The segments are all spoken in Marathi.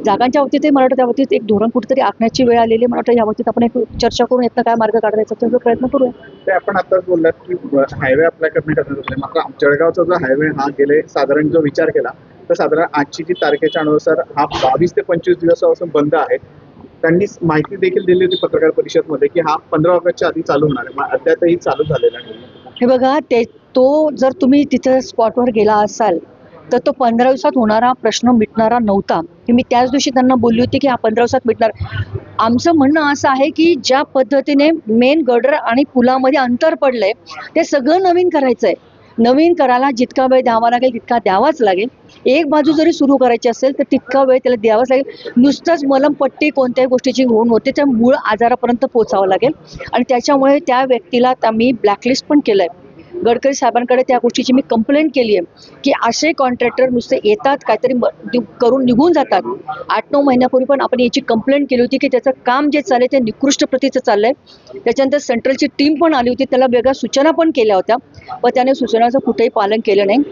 जागांच्या बाबतीत मला वाटतं त्या बाबतीत एक धोरण कुठेतरी आखण्याची वेळ आलेली. मला वाटतं या बाबतीत आपण एक चर्चा करून यातनं काय मार्ग काढता याचा तो प्रयत्न करूया. ते आपण आताच बोललात की हायवे आपल्याकडनं करण्यात होते, मात्र जळगावचा जो हायवे हा गेले साधारण जो विचार केला तर साधारण आजची जी तारखेच्या अनुसार हा 22 ते 25 दिवसापासून बंद आहे. त्यांनी माहिती देखील दिली होती पत्रकार परिषदमध्ये की हा 15 ऑगस्टच्या आधी चालू होणार आहे, मग अद्यापही चालू झालेला नाही. हे बघा, तो जर तुम्ही तिथं स्पॉटवर गेला असाल तर तो 15 दिवसात होणारा प्रश्न मिटणारा नव्हता. की मी त्याच दिवशी त्यांना बोलली होती की हा 15 दिवसात मिटणार. आमचं म्हणणं असं आहे की ज्या पद्धतीने मेन गडर आणि पुलामध्ये अंतर पडलंय ते सगळं नवीन करायचं आहे. नवीन करायला जितका वेळ द्यावा लागेल तितका द्यावाच लागेल. एक बाजू जरी सुरू करायची असेल तर तितका वेळ त्याला द्यावाच लागेल. नुसतंच मलमपट्टी कोणत्याही गोष्टीची होऊन होते त्या मूळ आजारापर्यंत पोहोचावं लागेल. आणि त्याच्यामुळे त्या व्यक्तीला मी ब्लॅकलिस्ट पण केलंय. गडकरी साहेबांकडे त्या गोष्टीची मी कंप्लेंट केली आहे की असे कॉन्ट्रॅक्टर नुसते येतात काहीतरी करून निघून जातात. 8-9 महिन्यापूर्वी पण आपण याची कंप्लेंट केली होती की त्याचं काम जे चाललंय ते निकृष्ट प्रतीचं चाललंय. त्याच्यानंतर सेंट्रलची टीम पण आली होती, त्याला वेगळ्या सूचना पण केल्या होत्या, पण त्याने सूचनाचं कुठेही पालन केलं नाही.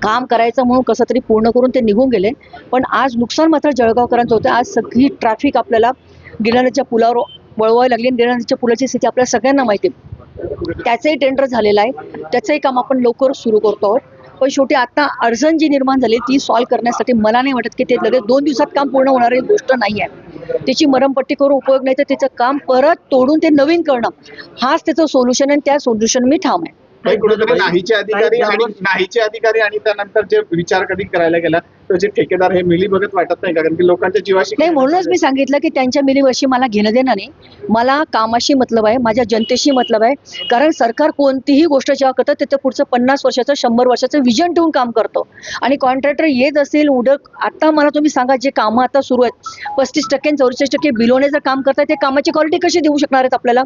काम करायचं म्हणून कसं तरी पूर्ण करून ते निघून गेले. पण आज नुकसान मात्र जळगावकरांचं होतं. आज सगळी ट्रॅफिक आपल्याला गिरणा नदीच्या पुलावर वळवायला लागली. गिरणा नदीच्या पुलाची स्थिती आपल्याला सगळ्यांना माहिती आहे. त्याचंही टेंडर झालेलं आहे, त्याचंही काम आपण लवकरच सुरू करतो आहोत. पण शेवटी आता अडचण जी निर्माण झाली ती सॉल्व्ह करण्यासाठी मला नाही वाटत की ते लगेच 2 दिवसात काम पूर्ण होणारी गोष्ट नाही आहे. त्याची मरमपट्टी करून उपयोग नाही तर त्याचं काम परत तोडून ते नवीन करणं हाच त्याचं सोल्युशन आहे. त्या सोल्युशन मी ठाम आहे. काही कुठेतरी नाहीचे अधिकारी आणि त्यानंतर जे विचार कधी करायला गेला तर जे ठेकेदार हे मिली बघत वाटत नाही का, कारण की लोकांच्या जीवाशी नाही. म्हणूनच मी सांगितलं की त्यांच्या मिलीवशी मला घेणं देणं नाही. मला कामाशी मतलब आहे, माझ्या जनतेशी मतलब आहे. कारण सरकार कोणतीही गोष्ट जेव्हा करतं त्याचं पुढचं 50 वर्षाचं 100 वर्षाचं विजन ठेवून काम करतो. आणि कॉन्ट्रॅक्टर येत असतील उडक आता मला तुम्ही सांगा जे कामं आता सुरू आहेत 35% 64% बिलोने जर काम करतात ते कामाची क्वालिटी कशी देऊ शकणार आहेत आपल्याला.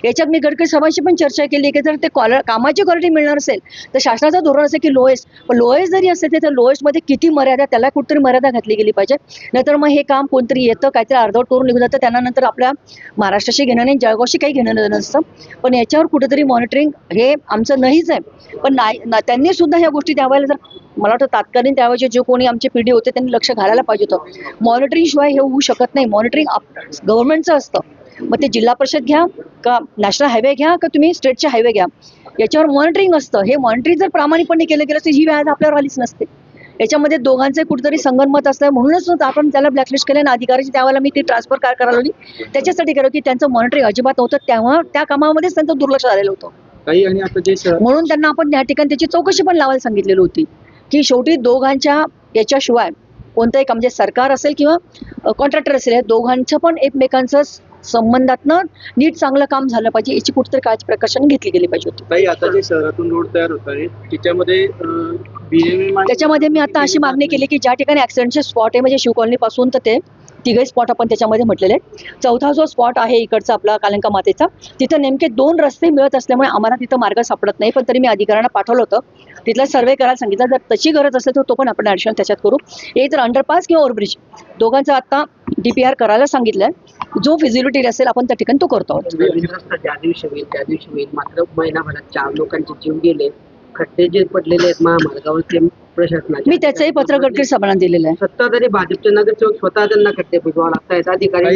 याच्यात मी गडकरी साहेबांशी पण चर्चा केली की जर ते कामाची क्वालिटी मिळणार असेल तर शासनाचं धोरण असेल की लोएस्ट, पण लोएस्ट जरी असेल तर लोएस्टमध्ये किती मर्यादा त्याला कुठेतरी मर्यादा घातली गेली पाहिजे. नाहीतर मग हे काम कोणतरी येतं काहीतरी अर्धवट करून निघून जातं, त्यांना नंतर आपल्या महाराष्ट्राशी घेणं नाही, जळगावशी काही घेणं देणं नसतं. पण याच्यावर कुठेतरी मॉनिटरिंग हे आमचं नाहीच आहे. पण त्यांनी सुद्धा ह्या गोष्टी द्यावायला जर मला वाटतं तात्कालीन त्यावेळेचे जे कोणी आमचे पिढी होते त्यांनी लक्ष घालायला पाहिजे होतं. मॉनिटरिंग शिवाय हे होऊ शकत नाही. मॉनिटरिंग गव्हर्नमेंटचं असतं. मग ते जिल्हा परिषद घ्या का नॅशनल हायवे घ्या का तुम्ही स्टेटचे हायवे घ्या, याच्यावर मॉनिटरिंग असतं. हे मॉनिटरिंग जर प्रामाणिकपणे केलं गेलं तर ही व्याज आपल्यावर आलीच नसते. याच्यामध्ये दोघांचे कुठेतरी संगनमत असलं म्हणूनच आपण त्याला ब्लॅकलिस्ट केलं आणि अधिकाऱ्याची त्यावेळेला मी ती ट्रान्सफर करायला होती त्याच्यासाठी केलं की त्यांचं मॉनिटरिंग अजिबात नव्हतं. तेव्हा त्या कामामध्येच त्यांचं दुर्लक्ष झालेलं होतं. आणि आता जे म्हणून त्यांना आपण या ठिकाणी त्याची चौकशी पण लावायला सांगितलेली होती की शेवटी दोघांच्या याच्याशिवाय कोणतंही काम म्हणजे सरकार असेल किंवा कॉन्ट्रॅक्टर असेल या दोघांचं पण एकमेकांचं संबंधातनं नीट चांगलं काम झालं पाहिजे याची कुठेतरी काळजी प्रकाशन घेतली गेली पाहिजे होती. काही आता जे शहरातून रोड तयार होत आहे त्याच्यामध्ये मी आता अशी मागणी केली की ज्या ठिकाणी ऍक्सिडेंटचे स्पॉट आहे म्हणजे शिव कॉलनी पासून तर ते तिघही स्पॉट आपण त्याच्यामध्ये म्हटलेले आहेत. चौथा जो स्पॉट आहे इकडचा आपला कालंका मातेचा तिथं नेमके 2 रस्ते मिळत असल्यामुळे आम्हाला तिथं मार्ग सापडत नाही. पण तरी मी अधिकाऱ्यांना पाठवलं होतं, तिथला सर्वे करायला सांगितलं. जर तशी गरज असेल तर तो पण आपण ॲडिशनल त्याच्यात करू. एक तर अंडरपास किंवा ओव्हरब्रिज दोघांचा आता DPR करायला सांगितलंय. जो फिजिबिलिटी असेल आपण त्या ठिकाणी तो करतो. ज्या दिवशी होईल मात्र महिनाभरात 4 लोकांचे जीव गेले. खड्डे जे पडलेले आहेत महामार्गावर ते प्रशासनाचे मी त्याचंही पत्र गडकरी साहेबांना दिलेलं आहे. सत्ताधारी भाजपचे नगरसेवक स्वतः त्यांना खड्डे बुजवावे लागतायत. अधिकारी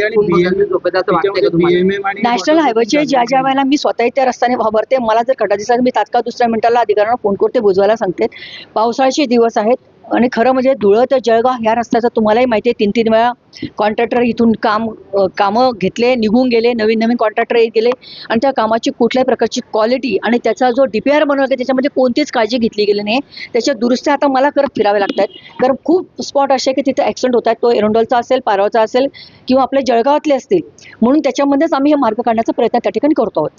नॅशनल हायवेचे ज्या वेळेला मी स्वतः त्या रस्त्याने वापरते मला जर खड्डा दिसला मी तात्काळ दुसऱ्या मिनिटाला अधिकाऱ्यांना फोन करते बुजवायला सांगते. पावसाळ्याचे दिवस आहेत आणि खरं म्हणजे धुळं ते जळगाव ह्या रस्त्याचं तुम्हालाही माहिती आहे 3-3 वेळा कॉन्ट्रॅक्टर इथून कामं घेतले निघून गेले, नवीन कॉन्ट्रॅक्टर येत गेले आणि त्या कामाची कुठल्याही प्रकारची क्वालिटी आणि त्याचा जो DPR बनवला गेला त्याच्यामध्ये कोणतीच काळजी घेतली गेली नाही. त्याच्या दुरुस्त्या आता मला करत फिरावे लागत आहेत कारण खूप स्पॉट असे की तिथे ॲक्सिडेंट होत आहेत. तो एरंडोलचा असेल, पारवचा असेल किंवा आपल्या जळगावातले असतील. म्हणून त्याच्यामध्येच आम्ही हे मार्ग काढण्याचा प्रयत्न त्या ठिकाणी करतो आहोत.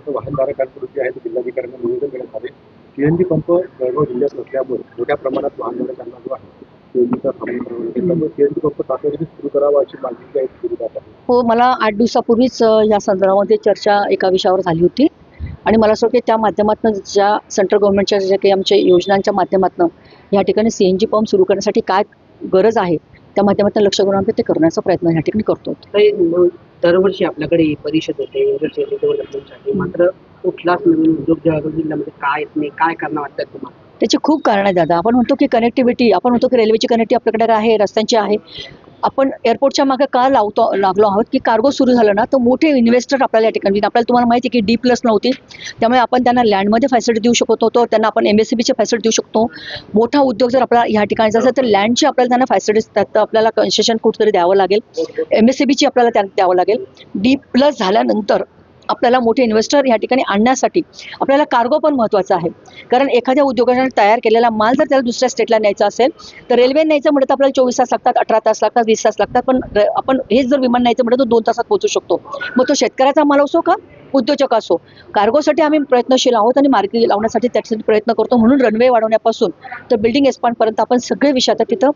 वाहनधारकांपूर्वी आहे जिल्हाधिकाऱ्यांना निवेदन देण्यात आले CNG पंप जळगाव जिल्ह्यात नसल्यामुळे मोठ्या प्रमाणात वाहनधारकांना जो आहे CNGचा CNG पंप तातडीने सुरू करावा अशी मागणी केली जात आहे. हो, मला 8 दिवसापूर्वीच या संदर्भामध्ये चर्चा एका विषयावर झाली होती आणि मला असं वाटतं की त्या माध्यमातून ज्या सेंट्रल गव्हर्नमेंटच्या ज्या काही आमच्या योजनांच्या माध्यमातून या ठिकाणी CNG पंप सुरू करण्यासाठी काय गरज आहे त्या माध्यमातून लक्ष करून आम्ही ते करण्याचा प्रयत्न या ठिकाणी करतो. दरवर्षी आपल्याकडे परिषद होते डेव्हलपमेंटसाठी मात्र कुठलाच नवीन उद्योग जळगाव जिल्ह्यामध्ये काय येत नाही, काय करणं वाटतं तुम्हाला? त्याची खूप कारणं आहेत दादा. आपण म्हणतो की कनेक्टिव्हिटी, आपण म्हणतो की रेल्वेची कनेक्टिव्हिटी आपल्याकडे आहे, रस्त्यांची आहे. आपण एअरपोर्टच्या मागे का लागलो आहोत की कार्गो सुरू झालं ना तर मोठे इन्व्हेस्टर आपल्याला या ठिकाणी, आपल्याला तुम्हाला माहिती आहे की D+ नव्हती, त्यामुळे आपण त्यांना लँडमध्ये फॅसिलिटी देऊ शकत होतो, त्यांना आपण MSCBची फॅसिलिटी देऊ शकतो. मोठा उद्योग जर आपल्याला ह्या ठिकाणी असेल तर लँडची आपल्याला त्यांना फॅसिलिटीज, त्यात आपल्याला कन्सेशन कुठेतरी द्यावं लागेल, MSCBची आपल्याला त्यात द्यावं लागेल. D+ झाल्यानंतर आपल्याला मोठे इन्व्हेस्टर या ठिकाणी आणण्यासाठी आपल्याला कार्गो पण महत्त्वाचा आहे. कारण एखाद्या उद्योगाने तयार केलेला माल जर त्याला दुसऱ्या स्टेटला न्यायचा असेल तर रेल्वे न्यायचं म्हटलं तर आपल्याला 24 तास लागतात, 18 तास लागतात, 20 तास लागतात. पण आपण हेच जर विमान न्यायचं म्हटलं तर 2 तासात पोहोचू शकतो. मग तो शेतकऱ्याचा माल असो का उद्योजक असो, कार्गोसाठी आम्ही प्रयत्नशील आहोत आणि मार्गी लावण्यासाठी त्यासाठी प्रयत्न करतो. म्हणून रनवे वाढवण्यापासून तर बिल्डिंग एक्सपांडपर्यंत आपण सगळे विषय आता तिथं,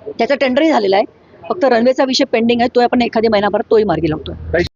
त्याचा टेंडरही झालेला आहे. फक्त रनवेचा विषय पेंडिंग आहे, तो आपण एखाद्या महिनाभरात तोही मार्गी लावतो.